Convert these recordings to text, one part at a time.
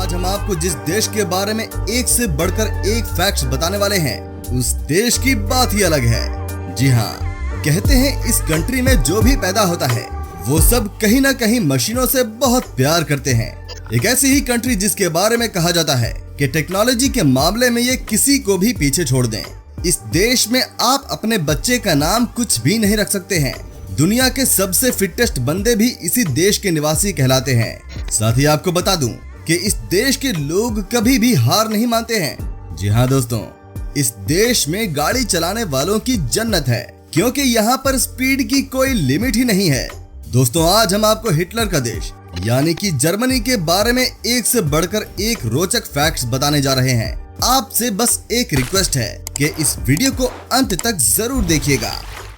आज हम आपको जिस देश के बारे में एक से बढ़कर एक फैक्ट्स बताने वाले हैं, उस देश की बात ही अलग है। जी हाँ, कहते हैं इस कंट्री में जो भी पैदा होता है वो सब कहीं ना कहीं मशीनों से बहुत प्यार करते हैं। एक ऐसी ही कंट्री जिसके बारे में कहा जाता है कि टेक्नोलॉजी के मामले में ये किसी को भी पीछे छोड़ दें। इस देश में आप अपने बच्चे का नाम कुछ भी नहीं रख सकते हैं। दुनिया के सबसे फिटेस्ट बंदे भी इसी देश के निवासी कहलाते हैं। साथ ही आपको बता दूं कि इस देश के लोग कभी भी हार नहीं मानते हैं। जी हाँ दोस्तों, इस देश में गाड़ी चलाने वालों की जन्नत है, क्योंकि यहाँ पर स्पीड की कोई लिमिट ही नहीं है। दोस्तों, आज हम आपको हिटलर का देश यानी कि जर्मनी के बारे में एक से बढ़कर एक रोचक फैक्ट्स बताने जा रहे हैं। आपसे बस एक रिक्वेस्ट है कि इस वीडियो को अंत तक जरूर देखिएगा।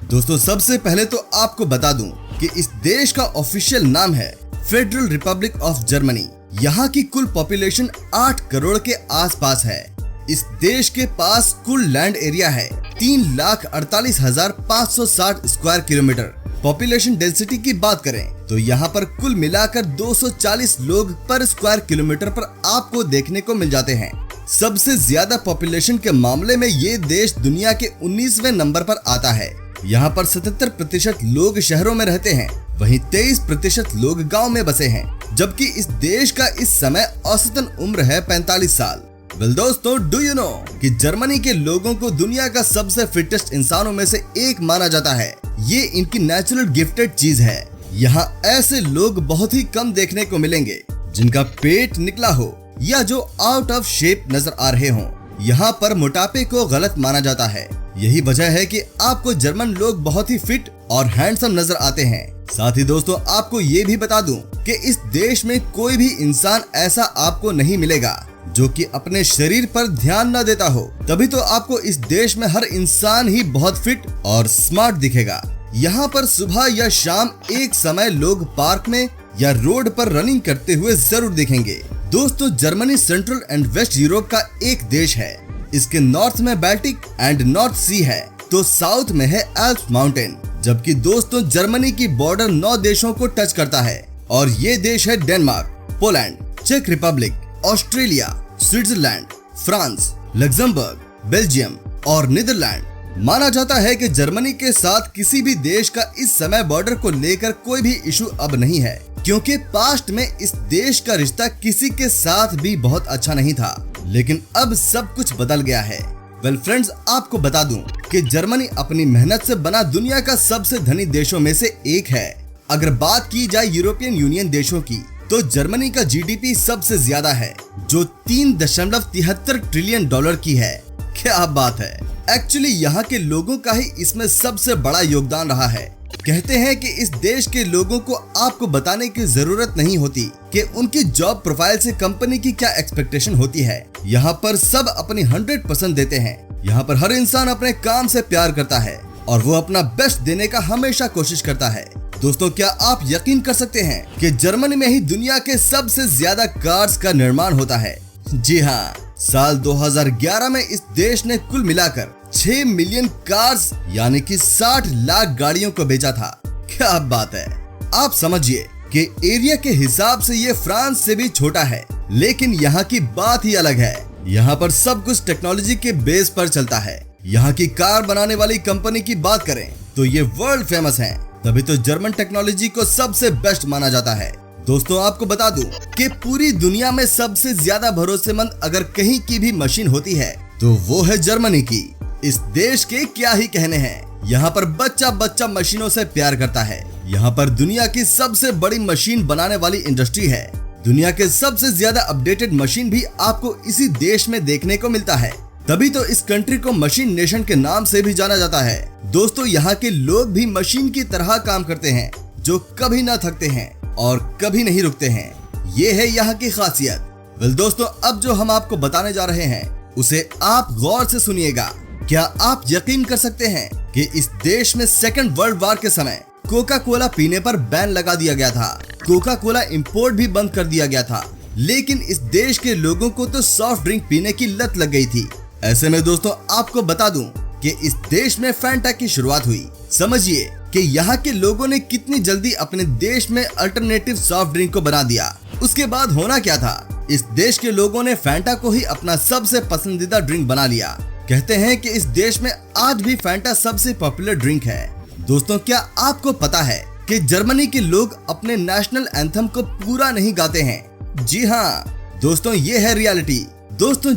दोस्तों, सबसे पहले तो आपको बता दूं कि इस देश का ऑफिशियल नाम है फेडरल रिपब्लिक ऑफ जर्मनी। यहाँ की कुल पॉपुलेशन 8 करोड़ के आसपास है। इस देश के पास कुल लैंड एरिया है 3,48,560 स्क्वायर किलोमीटर। पॉपुलेशन डेंसिटी की बात करें तो यहाँ पर कुल मिलाकर 240 लोग पर स्क्वायर किलोमीटर पर आपको देखने को मिल जाते हैं। सबसे ज्यादा पॉपुलेशन के मामले में ये देश दुनिया के 19वें नंबर पर आता है। यहाँ पर 77% लोग शहरों में रहते हैं, वहीं 23% लोग गांव में बसे हैं, जबकि इस देश का इस समय औसतन उम्र है 45 साल। वेल दोस्तों, डू यू नो कि जर्मनी के लोगों को दुनिया का सबसे फिटेस्ट इंसानों में से एक माना जाता है। ये इनकी नेचुरल गिफ्टेड चीज है। यहाँ ऐसे लोग बहुत ही कम देखने को मिलेंगे जिनका पेट निकला हो या जो आउट ऑफ शेप नजर आ रहे हों। यहाँ पर मोटापे को गलत माना जाता है। यही वजह है कि आपको जर्मन लोग बहुत ही फिट और हैंडसम नजर आते हैं। साथ ही दोस्तों, आपको ये भी बता दूं कि इस देश में कोई भी इंसान ऐसा आपको नहीं मिलेगा जो कि अपने शरीर पर ध्यान न देता हो। तभी तो आपको इस देश में हर इंसान ही बहुत फिट और स्मार्ट दिखेगा। यहाँ पर सुबह या शाम एक समय लोग पार्क में या रोड पर रनिंग करते हुए जरूर दिखेंगे। दोस्तों, Germany central and west Europe का एक देश है। इसके नॉर्थ में बाल्टिक एंड नॉर्थ सी है, तो साउथ में है एल्प्स माउंटेन। जबकि दोस्तों, जर्मनी की बॉर्डर 9 देशों को टच करता है और ये देश है डेनमार्क, पोलैंड, चेक Republic, Australia, Switzerland, France, Luxembourg, Belgium और नीदरलैंड। माना जाता है कि जर्मनी के साथ किसी भी देश का इस समय बॉर्डर को लेकर कोई भी इशू अब नहीं है, क्योंकि पास्ट में इस देश का रिश्ता किसी के साथ भी बहुत अच्छा नहीं था। लेकिन अब सब कुछ बदल गया है। वेल फ्रेंड्स, आपको बता दूं कि जर्मनी अपनी मेहनत से बना दुनिया का सबसे धनी देशों में से एक है। अगर बात की जाए यूरोपियन यूनियन देशों की, तो जर्मनी का जीडीपी सबसे ज्यादा है, जो 3.73 ट्रिलियन डॉलर की है। क्या बात है। एक्चुअली यहाँ के लोगों का ही इसमें सबसे बड़ा योगदान रहा है। कहते हैं कि इस देश के लोगों को आपको बताने की जरूरत नहीं होती कि उनकी जॉब प्रोफाइल से कंपनी की क्या एक्सपेक्टेशन होती है। यहाँ पर सब अपनी 100% देते हैं। यहाँ पर हर इंसान अपने काम से प्यार करता है और वो अपना बेस्ट देने का हमेशा कोशिश करता है। दोस्तों, क्या आप यकीन कर सकते हैं कि जर्मनी में ही दुनिया के सबसे ज्यादा कार्स का निर्माण होता है। जी हाँ, साल 2011 में इस देश ने कुल मिलाकर 6 मिलियन कार्स यानी कि 60 लाख गाड़ियों को बेचा था। क्या बात है। आप समझिए कि एरिया के हिसाब से ये फ्रांस से भी छोटा है, लेकिन यहाँ की बात ही अलग है। यहाँ पर सब कुछ टेक्नोलॉजी के बेस पर चलता है। यहाँ की कार बनाने वाली कंपनी की बात करें तो ये वर्ल्ड फेमस है, तभी तो जर्मन टेक्नोलॉजी को सबसे बेस्ट माना जाता है। दोस्तों, आपको बता दूं कि पूरी दुनिया में सबसे ज्यादा भरोसेमंद अगर कहीं की भी मशीन होती है तो वो है जर्मनी की। इस देश के क्या ही कहने हैं। यहाँ पर बच्चा बच्चा मशीनों से प्यार करता है। यहाँ पर दुनिया की सबसे बड़ी मशीन बनाने वाली इंडस्ट्री है। दुनिया के सबसे ज्यादा अपडेटेड मशीन भी आपको इसी देश में देखने को मिलता है। तभी तो इस कंट्री को मशीन नेशन के नाम से भी जाना जाता है। दोस्तों, यहाँ के लोग भी मशीन की तरह काम करते हैं, जो कभी ना थकते हैं और कभी नहीं रुकते हैं। ये है यहाँ की खासियत। वेल दोस्तों, अब जो हम आपको बताने जा रहे हैं उसे आप गौर से सुनिएगा। क्या आप यकीन कर सकते हैं कि इस देश में सेकंड वर्ल्ड वॉर के समय कोका कोला पीने पर बैन लगा दिया गया था। कोका कोला इंपोर्ट भी बंद कर दिया गया था, लेकिन इस देश के लोगों को तो सॉफ्ट ड्रिंक पीने की लत लग गई थी। ऐसे में दोस्तों, आपको बता दूं कि इस देश में फैंटा की शुरुआत हुई। समझिए कि यहाँ के लोगों ने कितनी जल्दी अपने देश में अल्टरनेटिव सॉफ्ट ड्रिंक को बना दिया। उसके बाद होना क्या था इस देश के लोगों ने फैंटा को ही अपना सबसे पसंदीदा ड्रिंक बना लिया। कहते हैं कि इस देश में आज भी फैंटा सबसे पॉपुलर ड्रिंक है। दोस्तों, क्या आपको पता है कि जर्मनी के लोग अपने नेशनल एंथम को पूरा नहीं गाते हैं? जी हाँ दोस्तों, ये है रियलिटी। दोस्तों,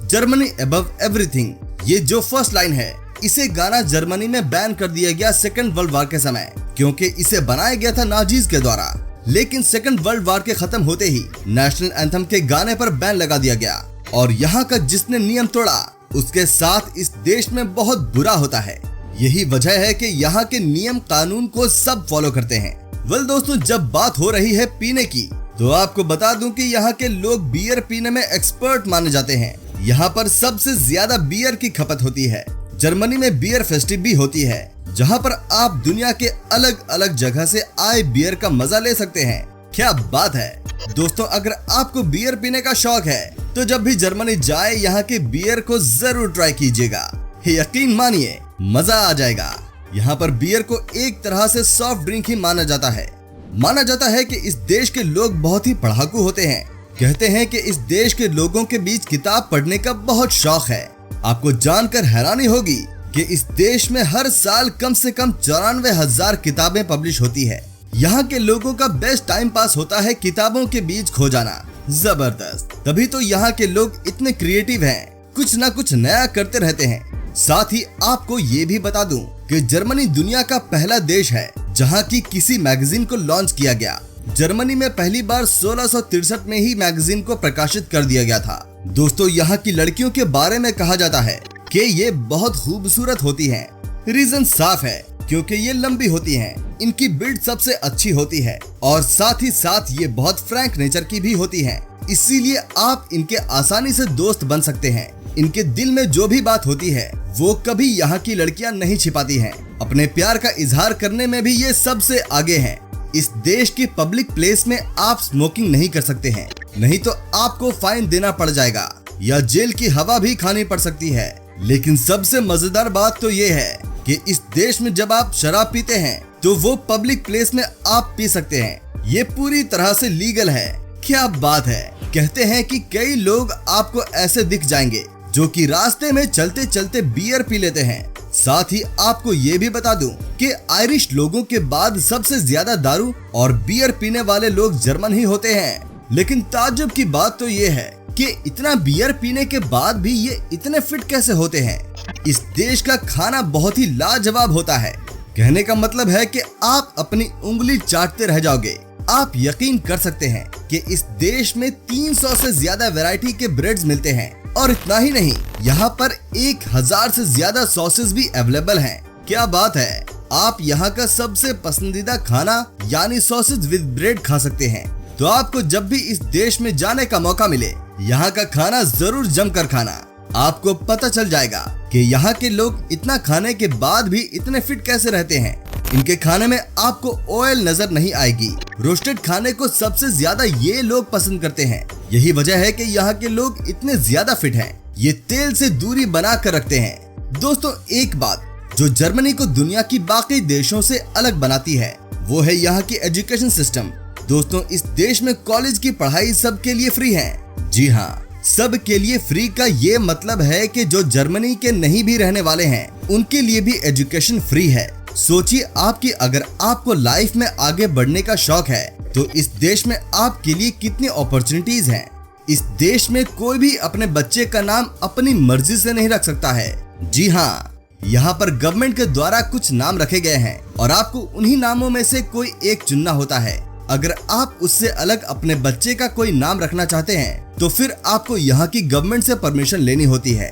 जर्मनी अबव एवरीथिंग, ये जो फर्स्ट लाइन है, इसे गाना जर्मनी में बैन कर दिया गया सेकंड वर्ल्ड वॉर के समय, क्योंकि इसे बनाया गया था नाजीज के द्वारा। लेकिन सेकंड वर्ल्ड वॉर के खत्म होते ही नेशनल एंथम के गाने पर बैन लगा दिया गया और यहाँ का जिसने नियम तोड़ा उसके साथ इस देश में बहुत बुरा होता है। यही वजह है कि यहाँ के नियम कानून को सब फॉलो करते हैं। वेल दोस्तों, जब बात हो रही है पीने की, तो आपको बता दूं कि यहाँ के लोग बियर पीने में एक्सपर्ट माने जाते हैं। यहाँ पर सबसे ज्यादा बियर की खपत होती है। जर्मनी में बियर फेस्टिव भी होती है, जहाँ पर आप दुनिया के अलग अलग जगह से आए बियर का मजा ले सकते हैं। क्या बात है दोस्तों, अगर आपको बियर पीने का शौक है तो जब भी जर्मनी जाए यहाँ के बियर को जरूर ट्राई कीजिएगा। यकीन मानिए, मजा आ जाएगा। यहाँ पर बियर को एक तरह से सॉफ्ट ड्रिंक ही माना जाता है। माना जाता है कि इस देश के लोग बहुत ही पढ़ाकू होते हैं। कहते हैं कि इस देश के लोगों के बीच किताब पढ़ने का बहुत शौक है। आपको जानकर हैरानी होगी कि इस देश में हर साल कम से कम 94,000 किताबें पब्लिश होती है। यहाँ के लोगों का बेस्ट टाइम पास होता है किताबों के बीच खो जाना। जबरदस्त, तभी तो यहाँ के लोग इतने क्रिएटिव हैं, कुछ ना कुछ नया करते रहते हैं। साथ ही आपको ये भी बता दूं कि जर्मनी दुनिया का पहला देश है जहाँ की किसी मैगजीन को लॉन्च किया गया। जर्मनी में पहली बार 1663 में ही मैगजीन को प्रकाशित कर दिया गया था। दोस्तों, यहाँ की लड़कियों के बारे में कहा जाता है कि ये बहुत खूबसूरत होती हैं। रीजन साफ है, क्योंकि ये लंबी होती हैं, इनकी बिल्ड सबसे अच्छी होती है और साथ ही साथ ये बहुत फ्रैंक नेचर की भी होती हैं। इसीलिए आप इनके आसानी से दोस्त बन सकते हैं। इनके दिल में जो भी बात होती है वो कभी यहाँ की लड़कियाँ नहीं छिपाती हैं। अपने प्यार का इजहार करने में भी ये सबसे आगे हैं। इस देश की पब्लिक प्लेस में आप स्मोकिंग नहीं कर सकते हैं, नहीं तो आपको फाइन देना पड़ जाएगा या जेल की हवा भी खानी पड़ सकती है। लेकिन सबसे मजेदार बात तो ये है कि इस देश में जब आप शराब पीते हैं तो वो पब्लिक प्लेस में आप पी सकते हैं। ये पूरी तरह से लीगल है। क्या बात है। कहते हैं कि कई लोग आपको ऐसे दिख जाएंगे जो कि रास्ते में चलते चलते बियर पी लेते हैं। साथ ही आपको ये भी बता दूं कि आयरिश लोगों के बाद सबसे ज्यादा दारू और बियर पीने वाले लोग जर्मन ही होते हैं। लेकिन ताज्जुब की बात तो ये है कि इतना बियर पीने के बाद भी ये इतने फिट कैसे होते हैं। इस देश का खाना बहुत ही लाजवाब होता है। कहने का मतलब है कि आप अपनी उंगली चाटते रह जाओगे। आप यकीन कर सकते हैं कि इस देश में 300 से ज्यादा वैरायटी के ब्रेड्स मिलते हैं और इतना ही नहीं, यहाँ पर 1000 से ज्यादा सॉसेस भी अवेलेबल हैं। क्या बात है। आप यहाँ का सबसे पसंदीदा खाना यानी सॉसेज विद ब्रेड खा सकते हैं। तो आपको जब भी इस देश में जाने का मौका मिले, यहाँ का खाना जरूर जमकर खाना। आपको पता चल जाएगा कि यहाँ के लोग इतना खाने के बाद भी इतने फिट कैसे रहते हैं। इनके खाने में आपको ऑयल नजर नहीं आएगी। रोस्टेड खाने को सबसे ज्यादा ये लोग पसंद करते हैं। यही वजह है कि यहाँ के लोग इतने ज्यादा फिट हैं। ये तेल से दूरी बना कर रखते हैं। दोस्तों, एक बात जो जर्मनी को दुनिया की बाकी देशों से अलग बनाती है वो है यहाँ की एजुकेशन सिस्टम। दोस्तों, इस देश में कॉलेज की पढ़ाई सबके लिए फ्री है। जी हाँ, सब के लिए फ्री का ये मतलब है कि जो जर्मनी के नहीं भी रहने वाले हैं उनके लिए भी एजुकेशन फ्री है। सोचिए आपकी अगर आपको लाइफ में आगे बढ़ने का शौक है तो इस देश में आपके लिए कितनी अपॉर्चुनिटीज हैं। इस देश में कोई भी अपने बच्चे का नाम अपनी मर्जी से नहीं रख सकता है। जी हाँ, यहाँ पर गवर्नमेंट के द्वारा कुछ नाम रखे गए हैं और आपको उन्हीं नामों में से कोई एक चुनना होता है। अगर आप उससे अलग अपने बच्चे का कोई नाम रखना चाहते हैं तो फिर आपको यहाँ की गवर्नमेंट से परमिशन लेनी होती है।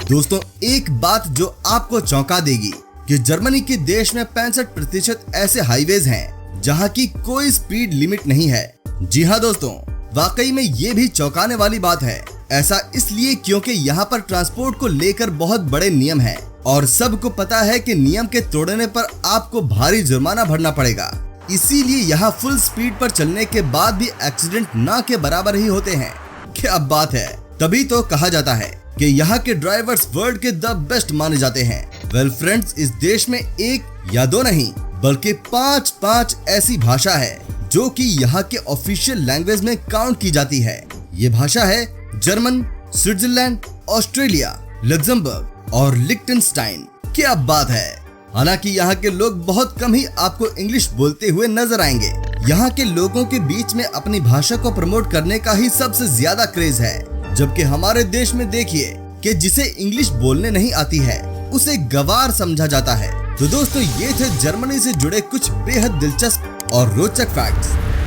दोस्तों, एक बात जो आपको चौंका देगी कि जर्मनी के देश में 65% ऐसे हाईवेज हैं जहाँ की कोई स्पीड लिमिट नहीं है। जी हाँ दोस्तों, वाकई में ये भी चौंकाने वाली बात है। ऐसा इसलिए क्योंकि यहाँ पर ट्रांसपोर्ट को लेकर बहुत बड़े नियम हैं और सबको पता है कि नियम के तोड़ने पर आपको भारी जुर्माना भरना पड़ेगा। इसीलिए यहाँ फुल स्पीड पर चलने के बाद भी एक्सीडेंट ना के बराबर ही होते हैं। क्या बात है। तभी तो कहा जाता है कि यहाँ के ड्राइवर्स वर्ल्ड के द बेस्ट माने जाते हैं। वेल फ्रेंड्स, इस देश में एक या दो नहीं बल्कि 5 ऐसी भाषा है जो कि यहाँ के ऑफिशियल लैंग्वेज में काउंट की जाती है। ये भाषा है जर्मन, स्विट्जरलैंड, ऑस्ट्रेलिया, लग्जमबर्ग और लिechtenstein। क्या बात है। हालांकि यहाँ के लोग बहुत कम ही आपको इंग्लिश बोलते हुए नजर आएंगे। यहाँ के लोगों के बीच में अपनी भाषा को प्रमोट करने का ही सबसे ज्यादा क्रेज है। जबकि हमारे देश में देखिए कि जिसे इंग्लिश बोलने नहीं आती है उसे गवार समझा जाता है। तो दोस्तों, ये थे जर्मनी से जुड़े कुछ बेहद दिलचस्प और रोचक फैक्ट्स।